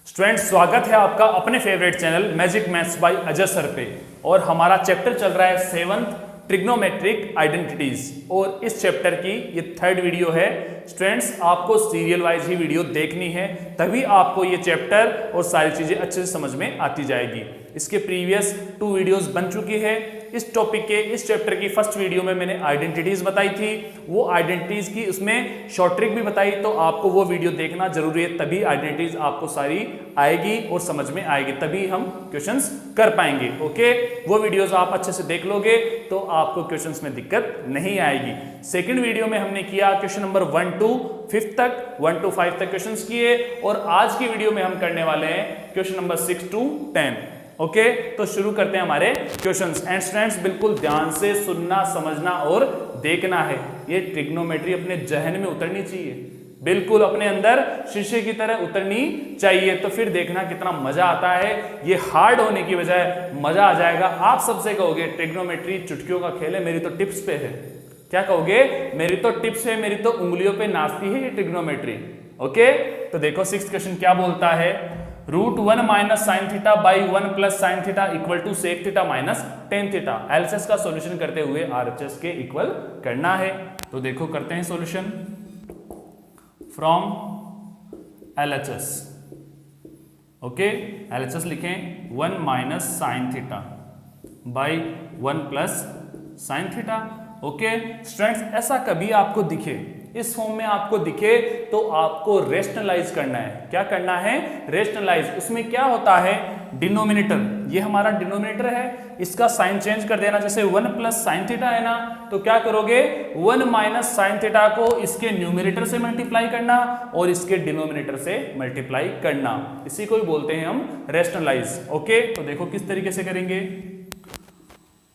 Students, स्वागत है आपका अपने favourite channel magic maths by Ajay sir पे। और हमारा चैप्टर चल रहा है 7th ट्रिग्नोमेट्रिक आइडेंटिटीज और इस चैप्टर की ये 3rd वीडियो है। स्टूडेंट्स, आपको सीरियल वाइज ही वीडियो देखनी है, तभी आपको ये चैप्टर और सारी चीजें अच्छे से समझ में आती जाएगी। इसके प्रीवियस 2 वीडियोस बन चुकी है। इस टॉपिक के इस चैप्टर की फर्स्ट वीडियो में मैंने आइडेंटिटीज बताई थी, वो आइडेंटिटीज की उसमें शॉर्ट ट्रिक भी बताई, तो आपको वो वीडियो देखना जरूरी है, तभी आइडेंटिटीज आपको सारी आएगी और समझ में आएगी, तभी हम क्वेश्चंस कर पाएंगे। ओके, वो वीडियोस आप अच्छे से देख लोगे तो आपको क्वेश्चंस में दिक्कत नहीं आएगी। सेकंड वीडियो में हमने किया क्वेश्चन नंबर 1 to 5 तक, 1 to 5 तक क्वेश्चंस किए, और आज की वीडियो में हम करने वाले हैं क्वेश्चन नंबर 6 to 10। ओके, तो शुरू करते हैं हमारे क्वेश्चंस। एंड स्टूडेंट्स, बिल्कुल ध्यान से सुनना, समझना और देखना है। ये ट्रिग्नोमेट्री अपने जहन में उतरनी चाहिए, बिल्कुल अपने अंदर शीशे की तरह उतरनी चाहिए, तो फिर देखना कितना मजा आता है। ये हार्ड होने की बजाय मजा आ जाएगा। आप सबसे कहोगे ट्रिग्नोमेट्री चुटकियों का खेल है, मेरी तो टिप्स पे है। क्या कहोगे? मेरी तो टिप्स है, मेरी तो उंगलियों पे नाचती है ये ट्रिग्नोमेट्री। ओके, तो देखो 6th क्वेश्चन क्या बोलता है। √1 minus sine theta by 1 plus sine theta equal to sec theta minus tan theta. LHS का सॉल्यूशन करते हुए आरएचएस के इक्वल करना है। तो देखो करते हैं solution from LHS. Okay, LHS लिखें 1 minus sine theta by 1 plus sine theta. Okay students, ऐसा कभी आपको दिखे, इस फॉर्म में आपको दिखे, तो आपको रेशनलाइज करना है। क्या करना है? रेशनलाइज। उसमें क्या होता है? डिनोमिनेटर, ये हमारा डिनोमिनेटर है, इसका साइन चेंज कर देना। जैसे 1 प्लस साइन थीटा है ना, तो क्या करोगे? 1 माइनस साइन थीटा को इसके न्यूमिनेटर से मल्टीप्लाई करना और इसके डिनोमिनेटर से मल्टीप्लाई करना, इसी को ही बोलते हैं हम रेशनलाइज। ओके, तो देखो किस तरीके से करेंगे।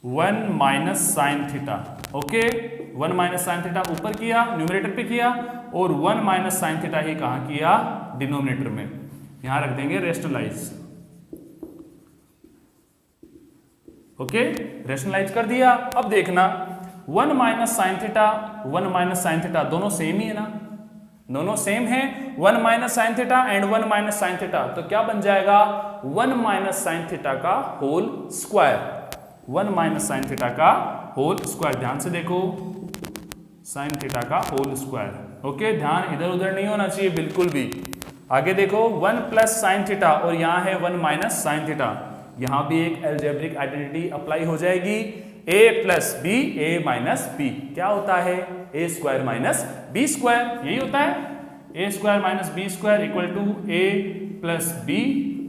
1 minus sine theta, okay 1 minus sine theta ऊपर किया, न्यूमरेटर पे किया, और 1 माइनस साइन थीटा ही कहां किया? डिनोमिनेटर में। यहां रख देंगे रेशनलाइज। ओके, रेशनलाइज कर दिया। अब देखना 1 minus sine theta, 1 minus sine theta दोनों सेम ही है ना, दोनों सेम है। 1 minus sine theta and 1 minus sine theta, तो क्या बन जाएगा? 1 माइनस साइन थीटा का whole square, 1 minus sine theta का होल स्क्वायर। ध्यान से देखो, साइन थीटा का होल स्क्वायर। ओके, ध्यान इधर उधर नहीं होना चाहिए बिल्कुल भी। आगे देखो 1 प्लस साइन थीटा, और यहां है 1 माइनस साइन थीटा, यहां भी एक अलजेब्रिक आइडेंटिटी अप्लाई हो जाएगी। a plus B, A minus B, क्या होता है? A square minus B square, यही होता है। A square minus B square equal to A plus B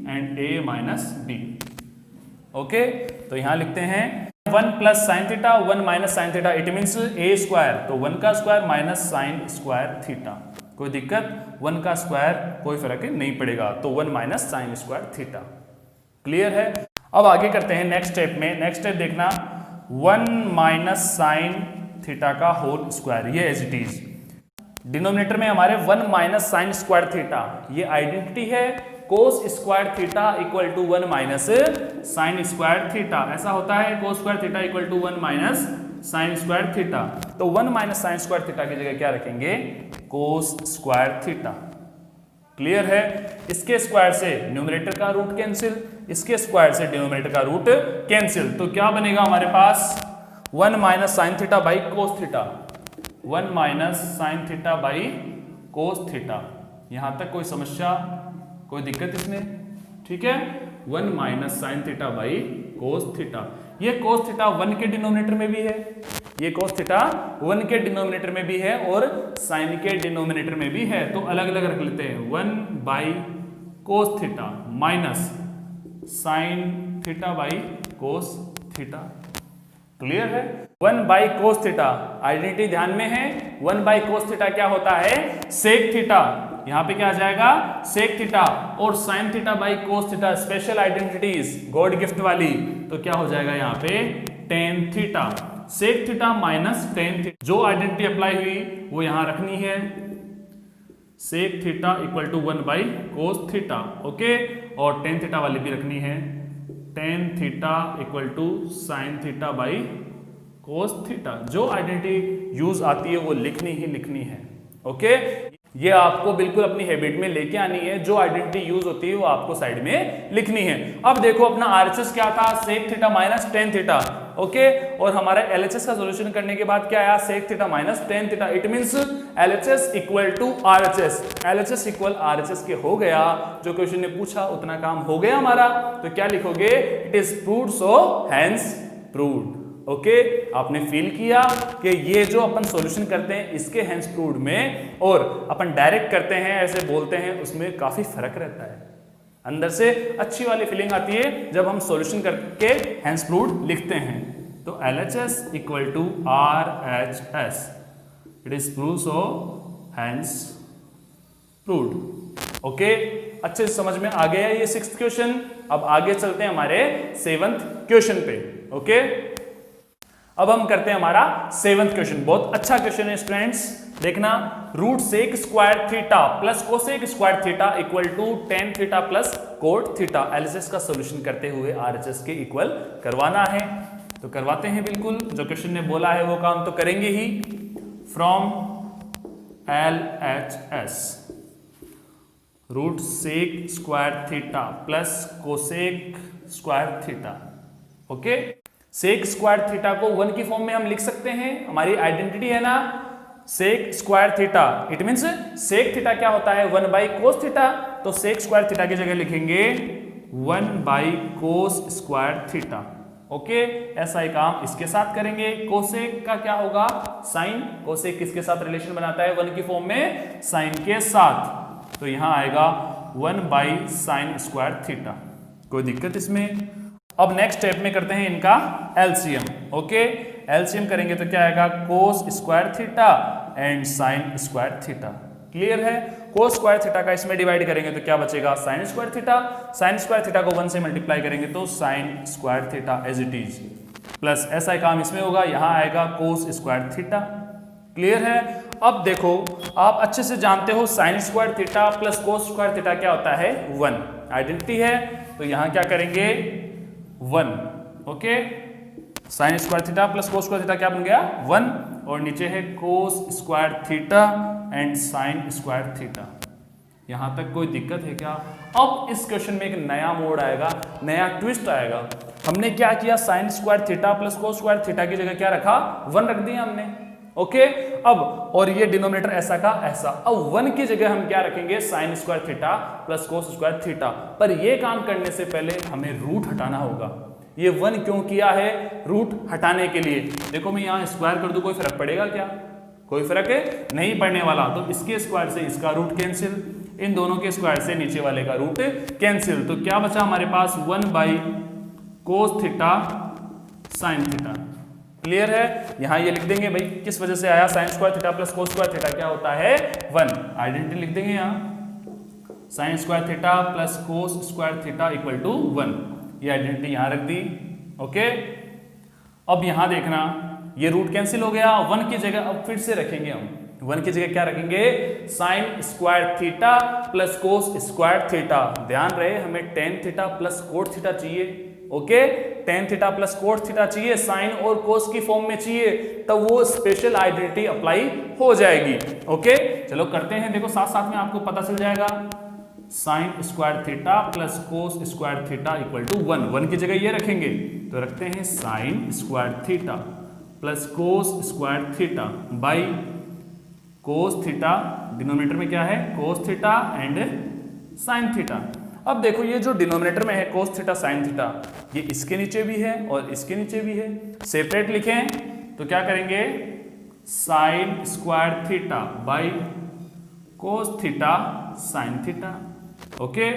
and A minus B. Okay, तो यहां लिखते हैं 1 plus sine theta, 1 minus sine theta, it means A square, तो 1 का square minus sine square theta. कोई दिक्कत? 1 का स्क्वायर कोई फर्क नहीं पड़ेगा, तो 1 minus sine square theta. Clear है? अब आगे करते हैं नेक्स्ट स्टेप में। नेक्स्ट स्टेप देखना 1 माइनस साइन थीटा का होल स्क्वायर, ये एज इट इज। डिनोमिनेटर में हमारे 1 माइनस साइन स्क्वायर थीटा, ये आइडेंटिटी है। Cos square theta equal to 1 minus sine square theta, ऐसा होता है। Cos square theta equal to 1 minus sine square theta, तो 1 माइनस साइन स्क्वायर थीटा की जगह क्या रखेंगे? कोस स्क्वायर थीटा। क्लियर है? इसके स्क्वायर से न्यूमरेटर का रूट कैंसिल, इसके स्क्वायर से डिनोमिनेटर का रूट कैंसिल, तो क्या बनेगा हमारे पास? 1 minus sine theta by cos theta, 1 minus sine theta by cos theta. यहां तक कोई समस्या, कोई दिक्कत इसमें? ठीक है, 1 minus sine theta by cos theta. ये कोस थीटा 1 के डिनोमिनेटर में भी है, ये कोस थीटा 1 के डिनोमिनेटर में भी है और साइन के डिनोमिनेटर में भी है, तो अलग अलग रख लेते हैं। 1 by cos theta minus sine theta by cos theta. Clear है? 1 बाई कोस थीटा, आइडेंटिटी ध्यान में है। 1 बाई कोस थीटा क्या होता है? Sec theta. यहां पे क्या आ जाएगा? Sec theta. और sine theta by cos theta, special identities, god gift वाली, तो क्या हो जाएगा यहाँ पे? Tan theta. Sec theta minus tan theta, जो आइडेंटिटी अप्लाई हुई वो यहां रखनी है। Sec theta equal to 1 by cos theta. Okay, और टेन थीटा वाली भी रखनी है। Tan theta equal to sine theta by cos theta. जो आइडेंटिटी यूज आती है वो लिखनी ही लिखनी है। ओके, ये आपको बिल्कुल अपनी हैबिट में लेके आनी है, जो आइडेंटिटी यूज होती है वो आपको साइड में लिखनी है। अब देखो अपना आरएचएस क्या था, sec theta minus tan theta, okay, और हमारा एलएचएस का सॉल्यूशन करने के बाद क्या आया, sec theta minus tan theta. It means LHS equal to RHS, LHS equal RHS के हो गया, जो क्वेश्चन ने पूछा उतना काम हो गया हमारा। तो क्या लिखोगे, it is proved so hence proved. Okay, आपने फील किया कि ये जो अपन सॉल्यूशन करते हैं इसके हेंस प्रूव्ड में और अपन डायरेक्ट करते हैं ऐसे बोलते हैं उसमें काफी फर्क रहता है। अंदर से अच्छी वाली फीलिंग आती है जब हम सॉल्यूशन करके हेंस प्रूव्ड लिखते हैं। तो LHS equal to RHS, it is proved so hence proved. Okay, अच्छे से समझ में आ गया ये 6th क्वेश्चन। अब आगे चलते हैं हमारे 7th क्वेश्चन पे। ओके, अब हम करते हैं हमारा 7th क्वेश्चन। बहुत अच्छा क्वेश्चन है स्टूडेंट्स, देखना। Root sec square theta plus cosec square theta equal to tan theta plus cot theta. LHS का सॉल्यूशन करते हुए आरएचएस के इक्वल करवाना है, तो करवाते हैं बिल्कुल। जो क्वेश्चन ने बोला है वो काम तो करेंगे ही। From LHS root sec square theta plus cosec square theta. Okay, sec square theta को 1 की फॉर्म में हम लिख सकते हैं, हमारी आइडेंटिटी है ना sec square theta. It means sec theta क्या होता है, 1 बाई कोस थीटा। तो सेक स्क्वायर थीटा की जगह लिखेंगे 1 by cos square theta. Okay, ऐसा ही काम इसके साथ करेंगे। कोसेक का क्या होगा, साइन। कोसेक किसके साथ रिलेशन बनाता है 1 की फॉर्म में, साइन के साथ। तो यहां आएगा 1 बाई साइन स्क्वायर थीटा। कोई दिक्कत इसमें। अब नेक्स्ट स्टेप में करते हैं इनका एलसीएम। ओके, एलसीएम करेंगे तो क्या आएगा, cos square theta and sine square theta. Clear है। कोस स्क्वायर थीटा का इसमें डिवाइड करेंगे तो क्या बचेगा, sine square theta. Sine square theta को 1 से मल्टीप्लाई करेंगे तो sine square theta as it is, plus ऐसा ही काम इसमें होगा, यहां आएगा कोस स्क्वायर थीटा। क्लियर है। अब देखो, आप अच्छे से जानते हो sine square theta plus cos square theta क्या होता है, 1 आइडेंटिटी है। तो यहां क्या करेंगे, 1। Okay, sign square theta plus cos square theta क्या बन गया, 1, और नीचे है cos square theta and sine square theta. यहां तक कोई दिक्कत है क्या। अब इस क्वेश्चन में एक नया मोड आएगा, नया ट्विस्ट आएगा। हमने क्या किया, sign square theta plus cos square theta की जगह क्या रखा, 1 रख दिया हमने। ओके, अब और ये डिनोमिनेटर ऐसा का ऐसा। अब 1 की जगह हम क्या रखेंगे, sine square theta plus cos square theta. पर ये काम करने से पहले हमें रूट हटाना होगा। ये 1 क्यों किया है, रूट हटाने के लिए। देखो मैं यहां स्क्वायर कर दूं, कोई फर्क पड़ेगा क्या, कोई फर्क नहीं पड़ने वाला। तो इसके स्क्वायर से इसका रूट कैंसिल, इन दोनों के स्क्वायर से नीचे वाले का रूट कैंसिल। तो क्या बचा हमारे पास, 1 by cos theta sine theta. Clear है। यहां ये लिख देंगे भाई किस वजह से आया, sine square theta plus cos square theta क्या होता है, 1। आइडेंटिटी लिख देंगे यहां, sine square theta plus cos square theta equal to 1। ये आइडेंटिटी यहां रख दी। ओके, अब यहां देखना ये रूट कैंसिल हो गया। 1 की जगह अब फिर से रखेंगे हम, 1 की जगह क्या रखेंगे, sine square theta plus cos square theta. ध्यान रहे हमें tan theta plus cot theta चाहिए। Okay, tan theta plus cot theta चाहिए, साइन और कोस की फॉर्म में चाहिए, तब वो स्पेशल आइडेंटिटी अप्लाई हो जाएगी। ओके, चलो करते हैं। देखो साथ साथ में आपको पता चल जाएगा, sine square theta plus cos square theta equal to 1। 1 की जगह ये रखेंगे तो रखते हैं sine square theta plus cos square theta by cos theta, denominator में क्या है, cos theta and sine theta. अब देखो ये जो डिनोमिनेटर में है कोस थीटा साइन थीटा, ये इसके नीचे भी है और इसके नीचे भी है। सेपरेट लिखें तो क्या करेंगे, sine square theta by cos theta sine theta. Okay,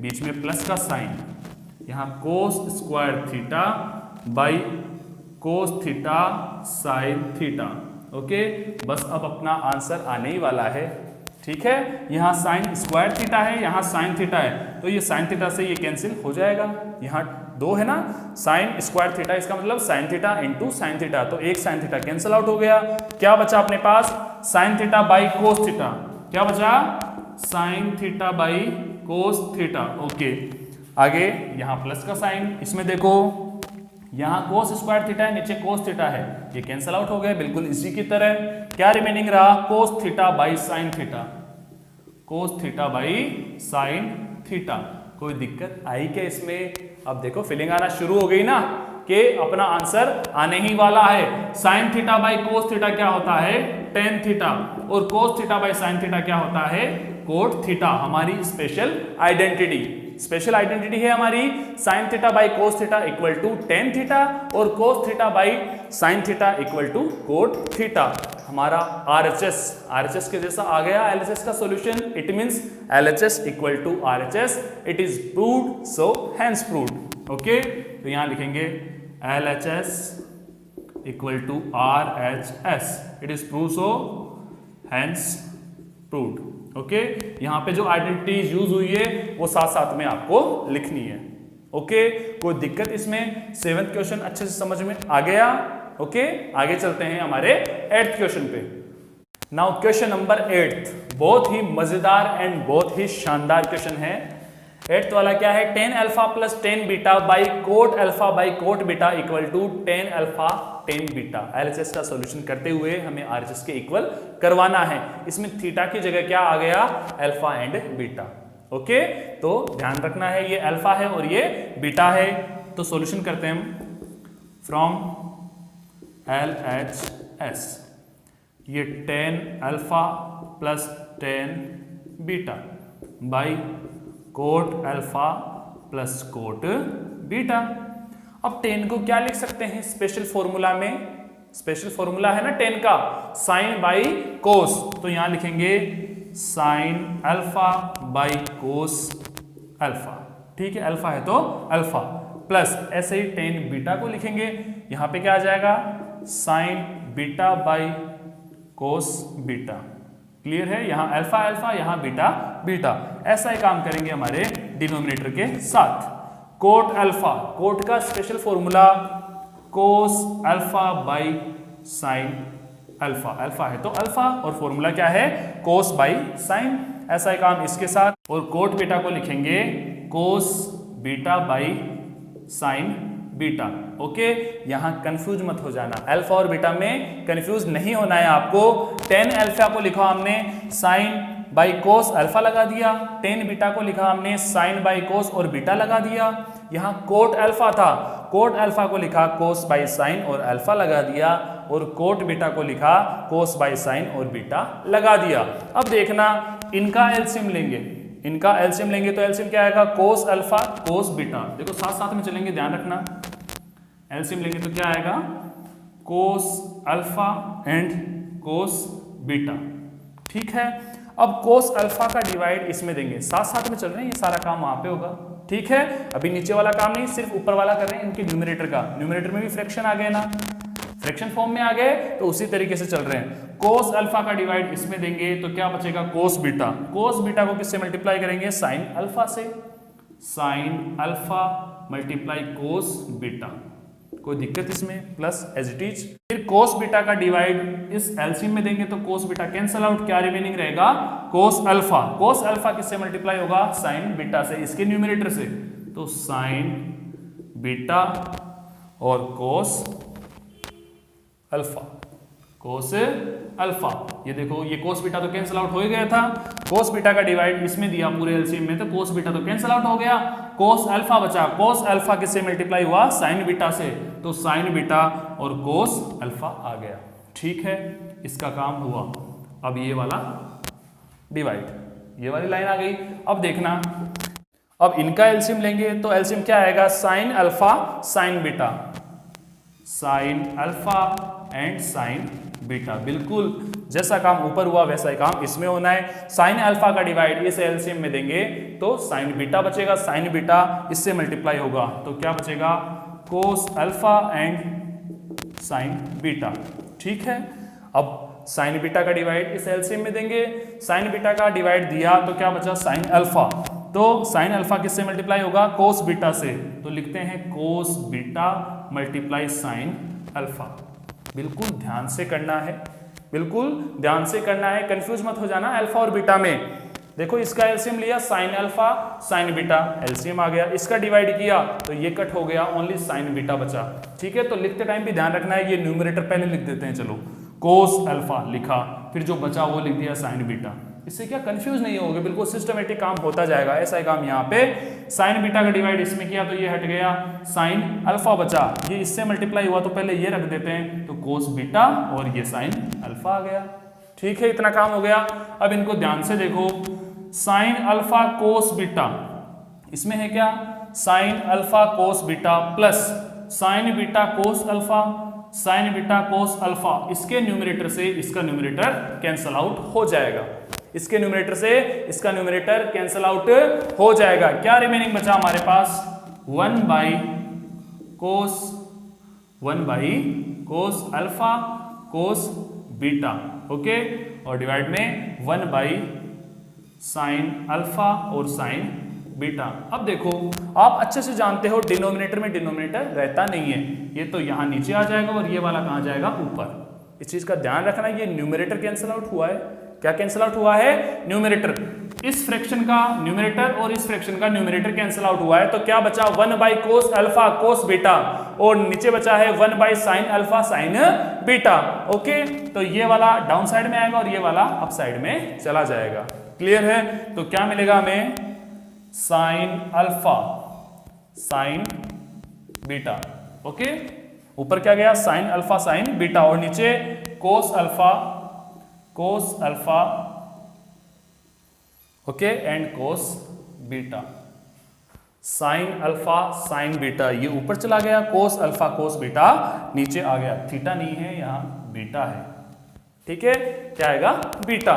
बीच में प्लस का साइन, यहां cos square theta by cos theta sine theta. Okay, बस अब अपना आंसर आने ही वाला है। ठीक है, यहां साइन स्क्वायर थीटा है, यहां साइन थीटा है, तो ये साइन थीटा से ये कैंसिल हो जाएगा। यहां 2 है ना, साइन स्क्वायर थीटा, इसका मतलब sine theta into sine theta, तो एक साइन थीटा कैंसिल आउट हो गया। क्या बचा अपने पास, sine theta by cos theta. क्या बचा, sine theta by cos theta. Okay, आगे यहां प्लस का साइन, इसमें देखो यहां कोस स्क्वायर थीटा है, नीचे कोस थीटा है, ये कैंसिल आउट हो गया बिल्कुल इसी की तरह। क्या रिमेनिंग रहा, कोस theta by sine theta. Cos theta by sine theta. कोई दिक्कत आई क्या इसमें? अब देखो फीलिंग आना शुरू हो गई ना कि अपना आंसर आने ही वाला है। Sine theta by cos theta क्या होता है? टेन थीटा, और cos theta by sine theta क्या होता है? Cot theta. हमारी स्पेशल आइडेंटिटी है हमारी sine theta by cos theta equal to tan theta, और cos theta by sine theta equal to cot theta. हमारा RHS के जैसा आ गया LHS का solution. It means LHS equal to RHS। It is proved, so hence proved. Okay, तो यहां लिखेंगे LHS equal to RHS। It is proved, so hence proved. Okay, यहां पे जो आइडेंटिटीज यूज हुई है वो साथ साथ में आपको लिखनी है। ओके, कोई दिक्कत इसमें? 7th क्वेश्चन अच्छे से समझ में आ गया? ओके, आगे चलते हैं हमारे 8th क्वेश्चन पे। नाउ क्वेश्चन नंबर 8 बहुत ही मजेदार एंड बहुत ही शानदार क्वेश्चन है। 8th वाला क्या है? 10 alpha plus 10 beta by cot alpha by cot beta equal to 10 alpha 10 beta. LHS का सॉल्यूशन करते हुए हमें RHS के इक्वल करवाना है। इसमें थीटा की जगह क्या आ गया? Alpha and beta. ओके, तो ध्यान रखना है ये अल्फा है और ये बीटा है। तो सॉल्यूशन करते हैं हम फ्रॉम LHS। ये 10 alpha plus 10 beta by cot alpha plus coat beta. अब 10 को क्या लिख सकते हैं स्पेशल फॉर्मूला में? स्पेशल फॉर्मूला है ना 10 का, साइन बाई कोस। तो यहां लिखेंगे sine alpha by cos alpha. ठीक है, अल्फा है तो अल्फा, प्लस ऐसे ही 10 बीटा को लिखेंगे। यहां पे क्या आ जाएगा? Sign beta by cos beta. Clear है? यहां अल्फा अल्फा, यहां बीटा बीटा। ऐसा ही काम करेंगे हमारे डिनोमिनेटर के साथ। कोट अल्फा, कोट का special formula cos alpha by sine alpha. Alpha है तो अल्फा और फॉर्मूला क्या है? कोस बाई साइन। ऐसा ही काम इसके साथ, और कोट बीटा को लिखेंगे cos beta by sine beta. Okay, यहां कंफ्यूज मत हो जाना, अल्फा और बीटा में कंफ्यूज नहीं होना है आपको। 10 अल्फा को लिखा हमने साइन बाई कोस अल्फा लगा दिया, 10 बीटा को लिखा हमने साइन बाई कोस और बीटा लगा दिया। यहां कोट अल्फा था, कोट अल्फा को लिखा कोस बाई साइन और अल्फा लगा दिया, और कोट बीटा को लिखा कोस बाई साइन और बीटा लगा दिया। अब देखना इनका एलसीएम लेंगे, इनका एलसीएम लेंगे तो एलसीएम क्या आएगा? कोस अल्फा कोस बीटा। देखो साथ साथ में चलेंगे, ध्यान रखना। एलसीएम लेंगे तो क्या आएगा? Cos alpha and cos beta. ठीक है, अब कोस अल्फा का डिवाइड इसमें देंगे, साथ साथ में चल रहे हैं, ये सारा काम वहां पे होगा। ठीक है, अभी नीचे वाला काम नहीं, सिर्फ ऊपर वाला कर रहे हैं इनके न्यूमरेटर का। न्यूमरेटर में भी फ्रैक्शन आ गए ना, फ्रैक्शन फॉर्म में आ गए, तो उसी तरीके से चल रहे हैं। कोस अल्फा का डिवाइड इसमें देंगे तो क्या बचेगा? Cos beta. कोस बीटा को किससे मल्टीप्लाई करेंगे? साइन अल्फा से। Sine alpha multiply cos beta. कोई दिक्कत इसमें? Plus as it is. फिर कोस बीटा का डिवाइड इस एलसीएम में देंगे तो कोस बीटा कैंसल आउट, क्या रिमेनिंग रहेगा? Cos alpha. कोस अल्फा किससे मल्टीप्लाई होगा? साइन बीटा से, इसके न्यूमरेटर से। तो साइन बीटा और कोस अल्फा, कोस अल्फा। ये देखो, ये कोस बीटा तो कैंसल आउट हो ही गया था। कोस बीटा का डिवाइड इसमें दिया पूरे एलसीएम में, तो कोस बीटा तो कैंसल आउट हो गया। कोस अल्फा बचा, कोस अल्फा किससे मल्टीप्लाई हुआ? साइन बीटा से, तो साइन बीटा और कोस अल्फा आ गया। ठीक है, इसका काम हुआ। अब ये वाला डिवाइड, ये वाली लाइन आ गई। अब देखना, अब इनका एलसीएम लेंगे तो एलसीएम क्या आएगा? Sign alpha sine beta, sine alpha and sign beta. बिल्कुल जैसा काम ऊपर हुआ वैसा ही काम इसमें होना है। साइन अल्फा का डिवाइड इस एलसीएम में देंगे तो साइन बीटा बचेगा, साइन बीटा इससे मल्टीप्लाई होगा तो क्या बचेगा? Cos alpha and sign beta. ठीक है, अब साइन बीटा का डिवाइड इस एलसीएम में देंगे, साइन बीटा का डिवाइड दिया तो क्या बचा? Sine alpha. तो साइन अल्फा किससे मल्टीप्लाई होगा? कोस बीटा से, तो लिखते हैं cos beta multiply sine alpha. बिल्कुल ध्यान से करना है, बिल्कुल ध्यान से करना है, कंफ्यूज मत हो जाना अल्फा और बीटा में। देखो इसका एलसीएम लिया sine alpha sine beta, LCM आ गया, इसका डिवाइड किया तो ये कट हो गया, ओनली साइन बीटा बचा। ठीक है, तो लिखते टाइम भी ध्यान रखना है, ये न्यूमरेटर पहले लिख देते हैं। चलो कोस अल्फा लिखा, फिर जो बचा वो लिख दिया साइन बीटा। इससे क्या कंफ्यूज नहीं होगे, बिल्कुल सिस्टमेटिक काम होता जाएगा। ऐसा ही काम यहाँ पे साइन बीटा का डिवाइड इसमें किया तो ये हट गया, साइन अल्फा बचा, ये इससे मल्टीप्लाई हुआ तो पहले ये रख देते हैं तो कोस बीटा और ये साइन अल्फा आ गया। ठीक है, इतना काम हो गया। अब इनको ध्यान से देखो, साइन अल्फा कोस बीटा, इसमें है क्या sine alpha cos beta plus sign beta cos alpha, sine beta cos alpha, इसके न्यूमरेटर से इसका न्यूमरेटर कैंसल आउट हो जाएगा, इसके न्यूमरेटर से इसका न्यूमरेटर कैंसल आउट हो जाएगा। क्या रिमेनिंग बचा हमारे पास 1 by cos alpha cos beta, okay, और डिवाइड में 1 बाई साइन अल्फा और साइन बीटा। अब देखो आप अच्छे से जानते हो डिनोमिनेटर में डिनोमिनेटर रहता नहीं है, ये तो यहां नीचे आ जाएगा और ये वाला कहां जाएगा ऊपर। इस चीज का ध्यान रखना, ये न्यूमरेटर कैंसिल आउट हुआ है। क्या कैंसिल आउट हुआ है? न्यूमरेटर, इस फ्रैक्शन का न्यूमरेटर और इस फ्रैक्शन का न्यूमरेटर कैंसिल आउट हुआ है, तो क्या बचा 1 by cos alpha cos beta और नीचे बचा है 1 by sine alpha sine beta. Okay, तो ये वाला डाउन साइड में आएगा और ये वाला अप साइड में चला जाएगा। क्लियर है? तो क्या मिलेगा हमें sign alpha sine beta. Okay, ऊपर क्या गया साइन अल्फा साइन बीटा और नीचे cos alpha okay and cos beta. Sign alpha sine beta ये ऊपर चला गया, कोस अल्फा कोस बीटा नीचे आ गया। थीटा नहीं है यहां बीटा है। ठीक है, क्या आएगा बीटा।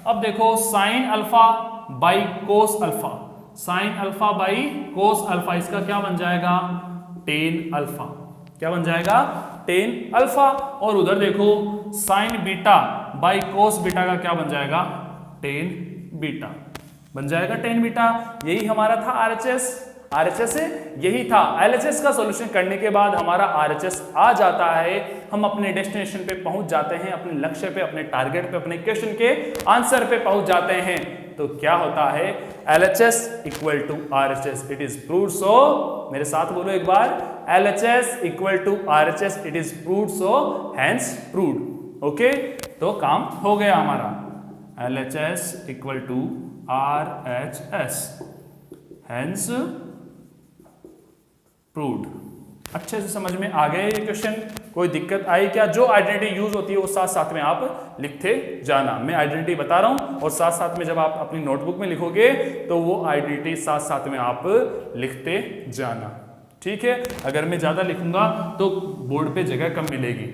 अब देखो sine alpha by cos alpha, sine alpha by cos alpha, इसका क्या बन जाएगा टेन अल्फा। क्या बन जाएगा टेन अल्फा। और उधर देखो sign beta by cos beta का क्या बन जाएगा टेन बीटा बन जाएगा टेन बीटा। यही हमारा था आरएचएस। आरएचएस यही था। एलएचएस का सॉल्यूशन करने के बाद हमारा आरएचएस आ जाता है, हम अपने डेस्टिनेशन पे पहुंच जाते हैं, अपने लक्ष्य पे, अपने टारगेट पे, अपने क्वेश्चन के आंसर पे पहुंच जाते हैं। तो क्या होता है LHS equal to RHS, it is proved so. मेरे साथ बोलो एक बार, LHS equal to RHS, it is proved so hence proved. Okay, तो काम हो गया हमारा। LHS equal to RHS hence proved. अच्छे से समझ में आ गए ये क्वेश्चन? कोई दिक्कत आई क्या? जो आइडेंटिटी यूज होती है वो साथ साथ में आप लिखते जाना। मैं आइडेंटिटी बता रहा हूं और साथ साथ में जब आप अपनी नोटबुक में लिखोगे तो वो आइडेंटिटी साथ साथ में आप लिखते जाना। ठीक है, अगर मैं ज्यादा लिखूंगा तो बोर्ड पे जगह कम मिलेगी।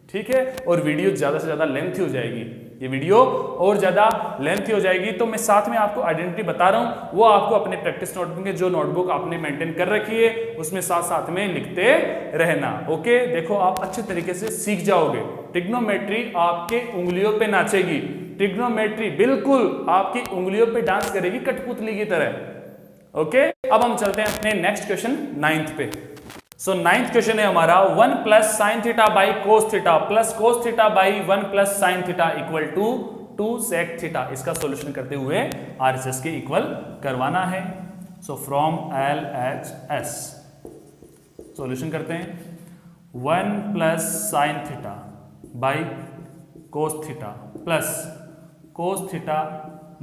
ठीक है, और वीडियो ज्यादा से ज्यादा लेंथी हो जाएगी, ये वीडियो और ज्यादा लेंथी हो जाएगी। तो मैं साथ में आपको आइडेंटिटी बता रहा हूं, वो आपको अपने प्रैक्टिस नोटबुक में जो नोटबुक आपने मेंटेन कर रखी है उसमें साथ साथ में लिखते रहना। ओके, देखो आप अच्छे तरीके से सीख जाओगे। ट्रिग्नोमेट्री आपके उंगलियों पे नाचेगी, ट्रिग्नोमेट्री बिल्कुल आपकी उंगलियों पे डांस करेगी कठपुतली की तरह। ओके, अब हम चलते हैं अपने नेक्स्ट क्वेश्चन 9th पे। सो 9th क्वेश्चन है हमारा 1 plus sine theta by cos theta plus cos theta by 1 plus sine theta equal to 2 sec theta. इसका सॉल्यूशन करते हुए आरएचएस के इक्वल करवाना है। सो फ्रॉम LHS सॉल्यूशन करते हैं। 1 plus sine theta by cos theta plus cos theta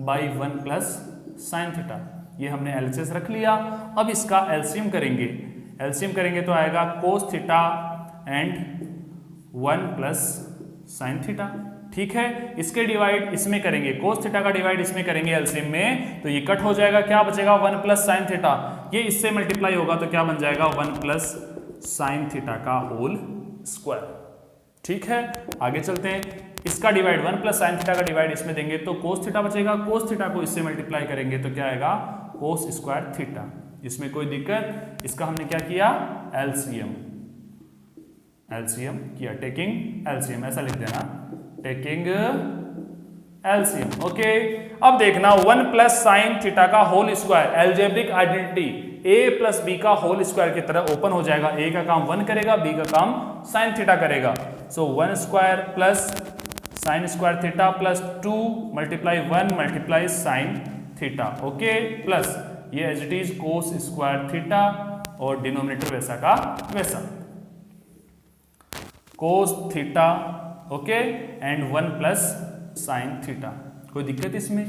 by 1 plus sine theta, ये हमने LHS रख लिया। अब इसका एलसीएम करेंगे, एलसीएम करेंगे तो आएगा कोस theta and 1 plus sine theta. ठीक है, इसके डिवाइड इसमें करेंगे, कोस थीटा का डिवाइड इसमें करेंगे एलसीएम में, तो ये कट हो जाएगा। क्या बचेगा 1 प्लस साइन थीटा, ये इससे मल्टीप्लाई होगा तो क्या बन जाएगा 1 प्लस साइन थीटा का होल स्क्वायर। ठीक है, आगे चलते हैं। इसका डिवाइड 1 प्लस साइन थीटा का डिवाइड इसमें देंगे तो कोस थीटा बचेगा, कोस थीटा को इससे मल्टीप्लाई करेंगे तो क्या आएगा कोस स्क्वायर थीटा। इसमें कोई दिक्कत? इसका हमने क्या किया एलसीएम किया, टेकिंग एलसीएम, ऐसा लिख देना टेकिंग एलसीएम। ओके, अब देखना 1 प्लस साइन थीटा का whole square, algebraic identity a plus B का होल स्क्वायर की तरह ओपन हो जाएगा। a का काम 1 करेगा, b का काम साइन थीटा करेगा। So 1 square plus sine square theta plus 2 multiply 1 multiply sine theta. Okay, plus ये as it is cos square theta और डिनोमिनेटर वैसा का वैसा cos theta. Okay, and 1 plus sine theta. कोई दिक्कत इसमें?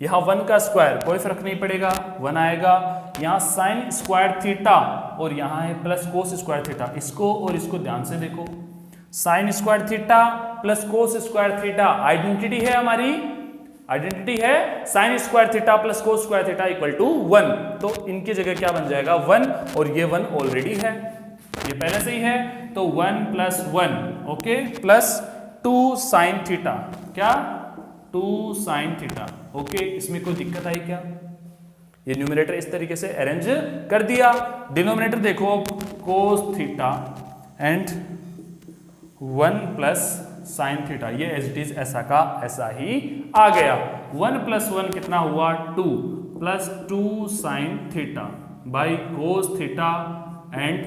यहाँ 1 का स्क्वायर कोई फर्क नहीं पड़ेगा, 1 आएगा। यहाँ साइन स्क्वायर थीटा और यहाँ है प्लस कोस स्क्वायर थीटा, इसको और इसको ध्यान से देखो। Sine square theta plus cos square theta identity है हमारी, आइडेंटिटी है sine square theta plus cos square theta equal to 1। तो इनकी जगह क्या बन जाएगा 1, और ये 1 ऑलरेडी है, ये पहले से ही है, तो 1 + 1 ओके प्लस 2 साइन थीटा, क्या 2 साइन थीटा ओके। इसमें कोई दिक्कत आई क्या? ये न्यूमरेटर इस तरीके से अरेंज कर दिया। डिनोमिनेटर देखो कोस theta and 1 plus sine theta, ये एज इट इज ऐसा का ऐसा ही आ गया। 1 + 1 कितना हुआ 2 plus 2 sign theta by cos theta and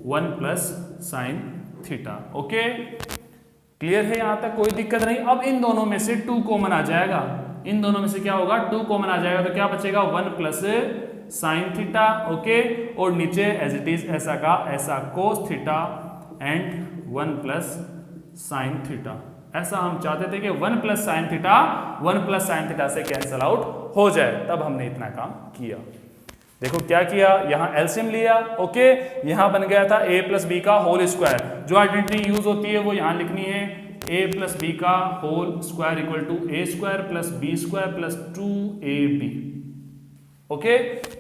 1 plus sine theta okay. Clear है यहां तक? कोई दिक्कत नहीं। अब इन दोनों में से 2 कॉमन आ जाएगा, इन दोनों में से क्या होगा 2 कॉमन आ जाएगा, तो क्या बचेगा 1 प्लस साइन थीटा ओके, और नीचे एज इट इज ऐसा का ऐसा कोस theta and 1 plus sine theta. ऐसा हम चाहते थे कि 1 plus sine theta 1 plus sine theta से कैंसल आउट हो जाए, तब हमने इतना काम किया। देखो क्या किया, यहाँ एलसीएम लिया ओके, यहाँ बन गया था a + b का होल स्क्वायर। जो आइडेंटिटी यूज होती है वो यहाँ लिखनी है, a + b का whole square equal to a² + b² + 2ab okay.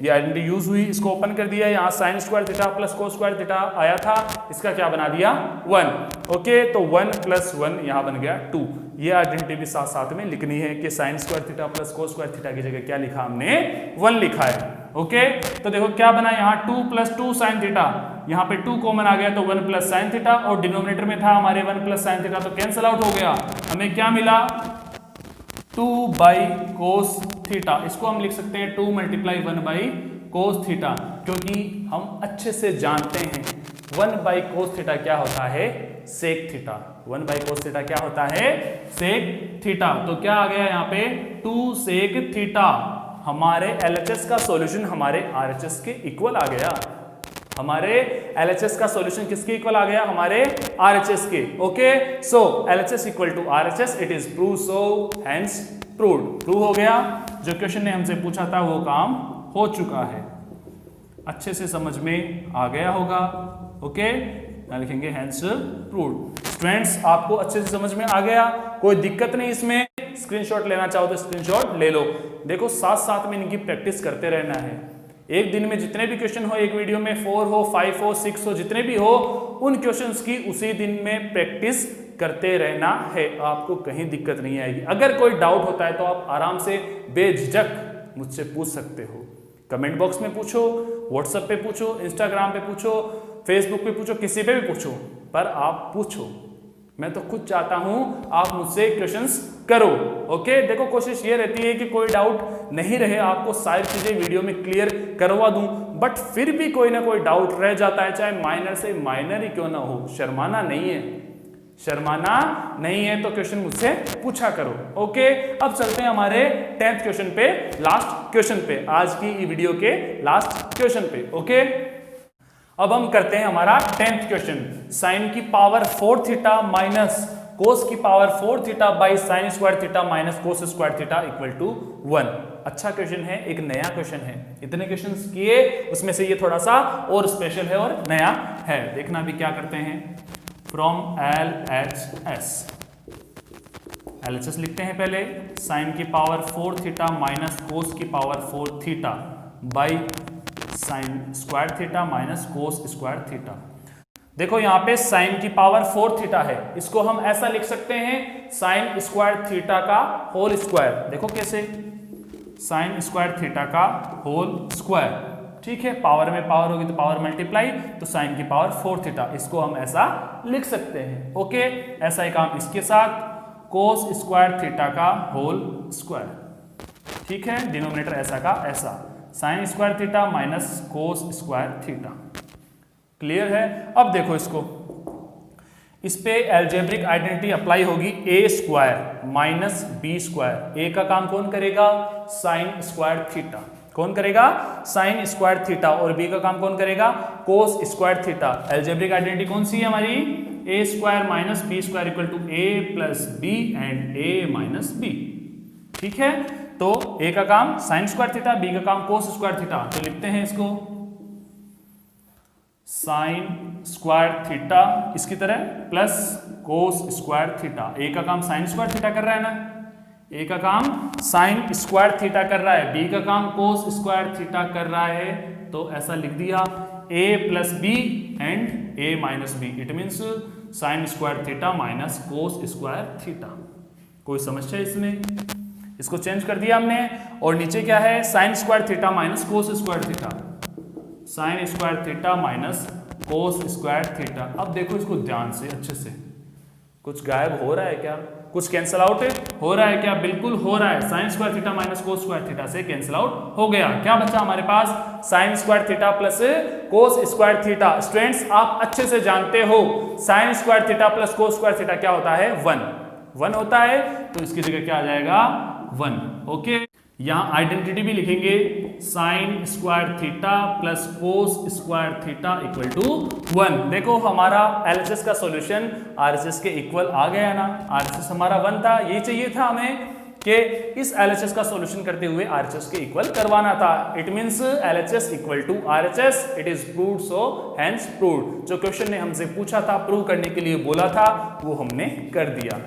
ये आइडेंटिटी यूज हुई, इसको ओपन कर दिया, यहाँ sine square theta plus cos square theta आया था, इसका क्या बना दिया 1 ओके। तो 1 + 1 यहाँ बन गया 2। ये आइडेंटिटी भी साथ साथ में लिखनी है कि sign square theta plus cos square theta की जगह क्या लिखा हमने 1 लिखा है ओके। तो देखो क्या बना यहाँ 2 + 2 साइन थीटा, यहाँ पे 2 कॉमन आ गया तो 1 प्लस साइन थीटा, और डिनोमिनेटर में था हमारे 1 प्लस साइन थीटा, तो कैंसल आउट हो गया। हमें क्या मिला 2 बाई कोस थीटा, इसको हम लिख सकते हैं 2 × 1 बाई कोस थीटा, क्योंकि हम अच्छे से जानते हैं 1 बाई कोस थीटा क्या होता है sec theta, 1 by cos theta क्या होता है सेक थीटा। तो क्या आ गया यहाँ पे 2 सेक थीटा, हमारे एलएचएस का सॉल्यूशन हमारे आरएचएस के इक्वल आ गया। हमारे एलएचएस का सॉल्यूशन किसके इक्वल आ गया हमारे आरएचएस के okay. So LHS equal to RHS, it is prove, so hence proved, prove हो गया। जो क्वेश्चन ने हमसे पूछा था वो काम हो चुका है, अच्छे से समझ में आ गया होगा ओके। यहाँ लिखेंगे हेंस प्रूव्ड। स्टूडेंट्स आपको अच्छे से समझ में आ गया, कोई दिक्कत नहीं इसमें। स्क्रीनशॉट लेना चाहो तो स्क्रीनशॉट ले लो। देखो साथ साथ में इनकी प्रैक्टिस करते रहना है। एक दिन में जितने भी क्वेश्चन हो, एक वीडियो में 4 हो 5 हो 6 हो, जितने भी हो, उन क्वेश्चंस की उसी दिन में प्रैक्टिस करते रहना है, आपको कहीं दिक्कत नहीं आएगी। अगर कोई डाउट होता है तो आप आराम से बेझिझक मुझसे पूछ सकते हो, कमेंट बॉक्स में पूछो, व्हाट्सएप पे पूछो, इंस्टाग्राम पे पूछो, फेसबुक पे पूछो, किसी पे भी पूछो, पर आप पूछो। मैं तो खुद चाहता हूं आप मुझसे क्वेश्चंस करो ओके। देखो कोशिश ये रहती है कि कोई डाउट नहीं रहे, आपको सारी चीजें वीडियो में क्लियर करवा दूं, बट फिर भी कोई ना कोई डाउट रह जाता है, चाहे माइनर से माइनर ही क्यों ना हो। शर्माना नहीं है, शर्माना नहीं है, तो क्वेश्चन मुझसे पूछा करो ओके। अब चलते हैं हमारे 10th क्वेश्चन पे, लास्ट क्वेश्चन पे, आज की वीडियो के लास्ट क्वेश्चन पे ओके। अब हम करते हैं हमारा 10th क्वेश्चन, साइन की पावर 4 थीटा माइनस कोस की power 4 theta by sine square theta minus cos square theta equal to 1। अच्छा क्वेश्चन है, एक नया क्वेश्चन है, इतने क्वेश्चंस किए उसमें से ये थोड़ा सा और स्पेशल है और नया है। देखना भी क्या करते हैं, फ्रॉम LHS लिखते हैं पहले, साइन की पावर 4 थीटा माइनस कोस की power 4 theta by sine square theta minus cos square theta. देखो यहाँ पे साइन की पावर 4 थीटा है, इसको हम ऐसा लिख सकते हैं साइन स्क्वायर थीटा का होल स्क्वायर। देखो कैसे, साइन स्क्वायर थीटा का होल स्क्वायर, ठीक है, पावर में पावर होगी तो पावर मल्टीप्लाई, तो साइन की पावर 4 थीटा, इसको हम ऐसा लिख सकते हैं ओके। ऐसा ही काम इसके साथ, कोस स्क्वायर थीटा का होल स्क्वायर, ठीक है, डिनोमिनेटर ऐसा का ऐसा, sign square theta minus cos square theta. Clear है? अब देखो इसको, इस पे एल्जेब्रिक आइडेंटिटी अप्लाई होगी, A square minus B square. A का काम कौन करेगा, साइन स्क्वायर थीटा, कौन करेगा साइन स्क्वायर थीटा, और बी का काम कौन करेगा cos square theta. Algebraic identity कौन सी है हमारी, A square minus B square equal to A plus B and A minus B, ठीक है, तो ए का काम साइन स्क्वायर थीटा, बी का काम कोस स्क्वायर थीटा, तो लिखते हैं इसको साइन स्क्वायर थीटा इसकी तरह प्लस कोस स्क्वायर थीटा। ए का काम साइन स्क्वायर थीटा कर रहा है ना, ए का काम साइन स्क्वायर थीटा कर रहा है, बी का काम कोस स्क्वायर थीटा कर रहा है, तो ऐसा लिख दिया a plus B and a minus B, it means sine square theta minus cos square theta. कोई समस्या इसमें? इसको चेंज कर दिया हमने, और नीचे क्या है sine square theta minus cos square theta, sine square theta minus cos square theta. अब देखो इसको ध्यान से अच्छे से, कुछ गायब हो रहा है क्या, कुछ कैंसल आउट हो रहा है क्या? बिल्कुल हो रहा है। Sine square theta minus cos square theta से कैंसल आउट हो गया। क्या बचा हमारे पास? Sine square theta plus cos square theta. Students आप अच्छे से जानते हो sine square theta plus cos square theta क्या होता है? 1 होता है, तो इसकी जगह क्या आ जाएगा? 1। ओके, यहां आइडेंटिटी भी लिखेंगे, sine square theta plus cos square theta equal to 1। देखो हमारा एलएचएस का सॉल्यूशन आरएचएस के इक्वल आ गया ना, आरएचएस हमारा 1 था, ये चाहिए था हमें कि इस एलएचएस का सॉल्यूशन करते हुए आरएचएस के इक्वल करवाना था। It means LHS equal to RHS, it is proved, so hence proved. जो क्वेश्चन ने हमसे पूछा था, प्रूव करने के लिए बोला था, वो हमने कर दिया।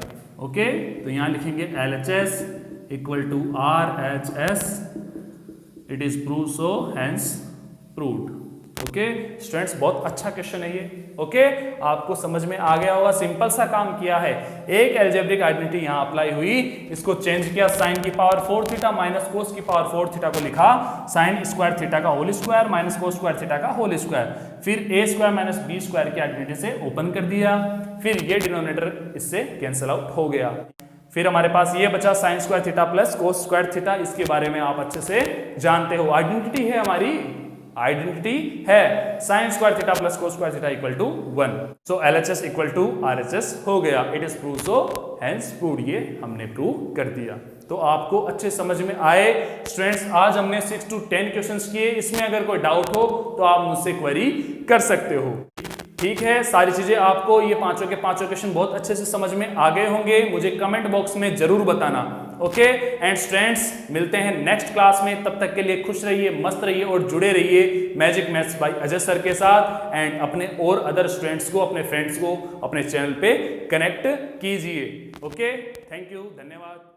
ओके, तो यहां लिखेंगे LHS equal to RHS, it is prove, so hence proved. Okay students, बहुत अच्छा क्वेश्चन है ये। ओके, आपको समझ में आ गया होगा, सिंपल सा काम किया है। एक एल्जेब्रिक आइडेंटिटी यहां अप्लाई हुई, इसको चेंज किया, साइन की पावर 4 थीटा माइनस कोस की पावर 4 थीटा को लिखा साइन स्क्वायर थीटा का whole square minus cos square theta का होल स्क्वायर, फिर A square minus B square की आइडेंटिटी से ओपन कर दिया, फिर ये डिनोमिनेटर इससे कैंसिल आउट हो गया। फिर हमारे पास ये बचा sign square theta plus cos square theta, इसके बारे में आप अच्छे से जानते हो। आइडेंटिटी है हमारी, आइडेंटिटी है sine square theta plus cos square theta equal to 1। So LHS equal to RHS हो गया, it is prove, so hence proved, ये हमने प्रूव कर दिया। तो आपको अच्छे समझ में आए स्टूडेंट्स। आज हमने 6 to 10 क्वेश्चंस किए, इसमें अगर कोई डाउट हो तो आप मुझसे क्वेरी कर सकते हो। ठीक है, सारी चीजें आपको ये पांचों के पांचों क्वेश्चन बहुत अच्छे से समझ में आ गए होंगे, मुझे कमेंट बॉक्स में जरूर बताना। ओके एंड स्टूडेंट्स, मिलते हैं नेक्स्ट क्लास में, तब तक के लिए खुश रहिए, मस्त रहिए और जुड़े रहिए magic maths by Ajay sir के साथ। एंड अपने और अदर स्टूडेंट्स को, अपने फ्रेंड्स को अपने चैनल पे कनेक्ट कीजिए। ओके, थैंक यू, धन्यवाद।